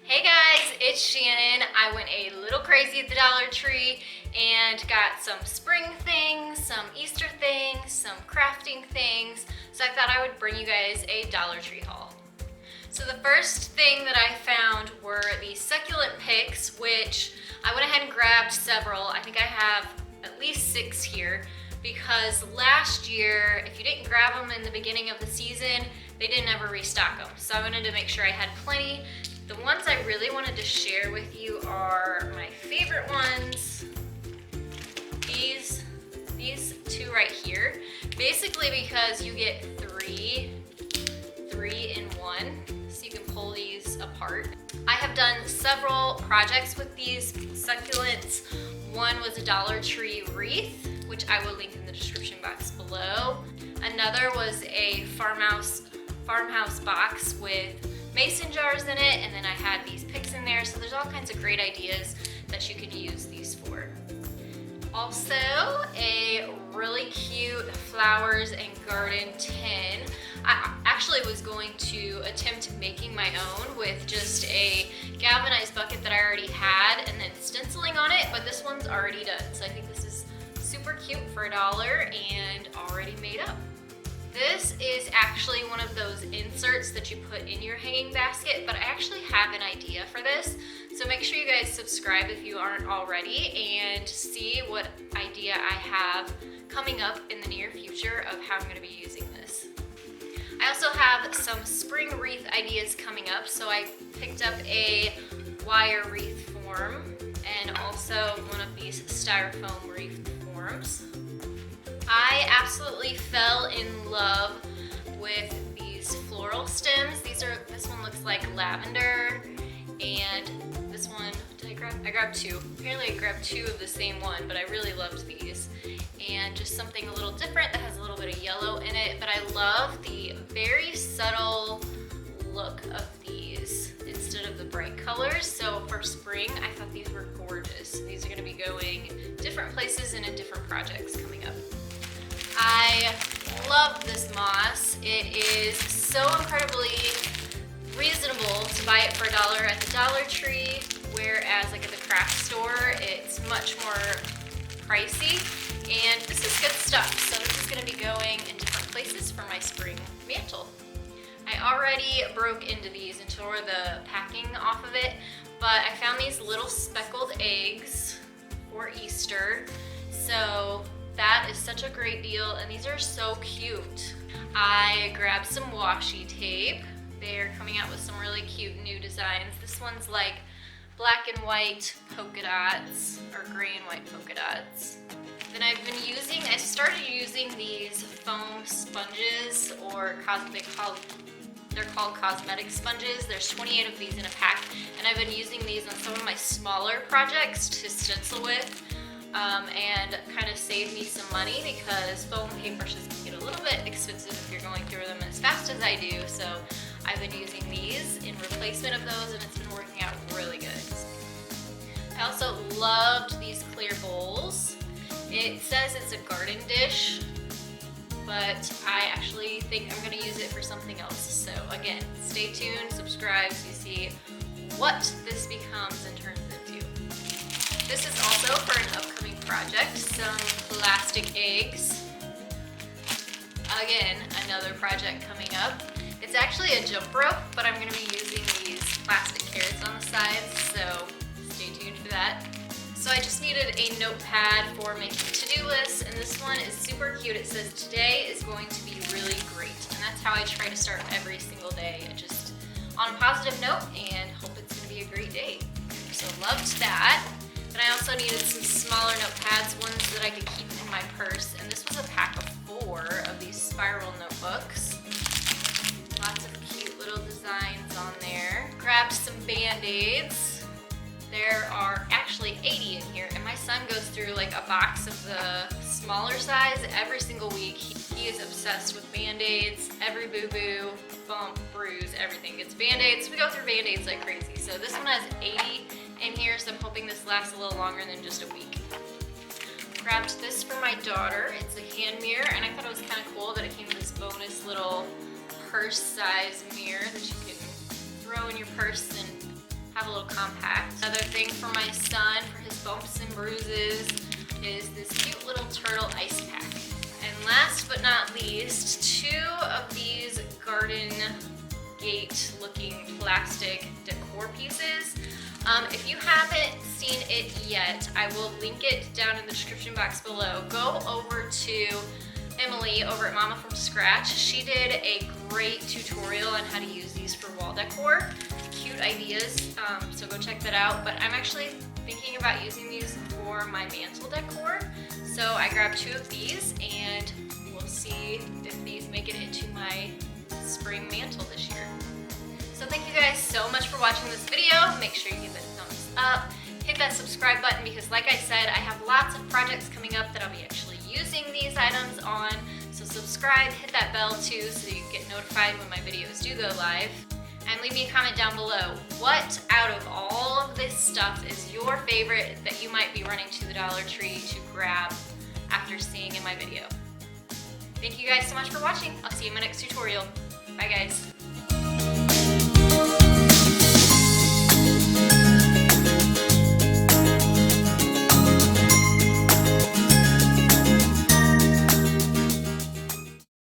Hey guys, it's Shannon. I went a little crazy at the Dollar Tree and got some spring things, some Easter things, some crafting things. So I thought I would bring you guys a Dollar Tree haul. So the first thing that I found were the succulent picks, which I went ahead and grabbed several. I think I have at least 6 here because last year, if you didn't grab them in the beginning of the season, they didn't ever restock them. So I wanted to make sure I had plenty. The ones I really wanted to share with you are my favorite ones. These two right here. Basically because you get three in one, so you can pull these apart. I have done several projects with these succulents. One was a Dollar Tree wreath, which I will link in the description box below. Another was a farmhouse box with mason jars in it, and then I had these picks in there, so there's all kinds of great ideas that you could use these for. Also, a really cute flowers and garden tin. I actually was going to attempt making my own with just a galvanized bucket that I already had and then stenciling on it, but this one's already done, so I think this is super cute for $1 and already made up. This is actually one of those inserts that you put in your hanging basket, but I actually have an idea for this. So make sure you guys subscribe if you aren't already and see what idea I have coming up in the near future of how I'm going to be using this. I also have some spring wreath ideas coming up, so I picked up a wire wreath form and also one of these styrofoam wreath forms. I absolutely fell in love with these floral stems. This one looks like lavender, and this one, I grabbed two. Apparently I grabbed two of the same one, but I really loved these. And just something a little different that has a little bit of yellow in it, but I love the very subtle look of these instead of the bright colors. So for spring, I thought these were gorgeous. These are gonna be going different places and in different projects coming up. I love this moss. It is so incredibly reasonable to buy it for $1 at the Dollar Tree, whereas like at the craft store, it's much more pricey. And this is good stuff. So this is gonna be going in different places for my spring mantle. I already broke into these and tore the packing off of it, but I found these little speckled eggs for Easter. So that is such a great deal, and these are so cute. I grabbed some washi tape. They're coming out with some really cute new designs. This one's like black and white polka dots, or gray and white polka dots. Then I started using these foam sponges, or they're called cosmetic sponges. There's 28 of these in a pack, and I've been using these on some of my smaller projects to stencil with. And kind of save me some money because foam paintbrushes can get a little bit expensive if you're going through them as fast as I do. So I've been using these in replacement of those, and it's been working out really good. I also loved these clear bowls. It says it's a garden dish, but I actually think I'm going to use it for something else. So again, stay tuned, subscribe so you see what this becomes and turns into. This is also for an upcoming project, some plastic eggs. Again, another project coming up. It's actually a jump rope, but I'm going to be using these plastic carrots on the sides, so stay tuned for that. So I just needed a notepad for making to-do lists, and this one is super cute. It says, "Today is going to be really great," and that's how I try to start every single day, just on a positive note, and hope it's going to be a great day. So loved that. And I also needed some smaller notepads, ones that I could keep in my purse. And this was a pack of 4 of these spiral notebooks. Lots of cute little designs on there. Grabbed some Band-Aids. There are actually 80 in here, and my son goes through like a box of the smaller size every single week. He is obsessed with Band-Aids. Every boo-boo, bump, bruise, everything gets Band-Aids. We go through Band-Aids like crazy. So this one has 80 in here, so I'm hoping this lasts a little longer than just a week. Grabbed this for my daughter. It's a hand mirror, and I thought it was kind of cool that it came with this bonus little purse size mirror that you can throw in your purse and have a little compact. Another thing for my son, for his bumps and bruises, is this cute little turtle ice pack. And last but not least, 2 of these garden gate looking plastic decor pieces. If you haven't seen it yet, I will link it down in the description box below. Go over to Emily over at Momma from Scratch. She did a great tutorial on how to use these for wall decor. Cute ideas, so go check that out. But I'm actually thinking about using these for my mantle decor. So I grabbed 2 of these and we'll see if these make it into my spring mantle this year. So thank you guys so much for watching this video. Make sure you give it a thumbs up. Hit that subscribe button because like I said, I have lots of projects coming up that I'll be actually using these items on. So subscribe, hit that bell too so you get notified when my videos do go live. And leave me a comment down below. What out of all of this stuff is your favorite that you might be running to the Dollar Tree to grab after seeing in my video? Thank you guys so much for watching. I'll see you in my next tutorial. Bye guys.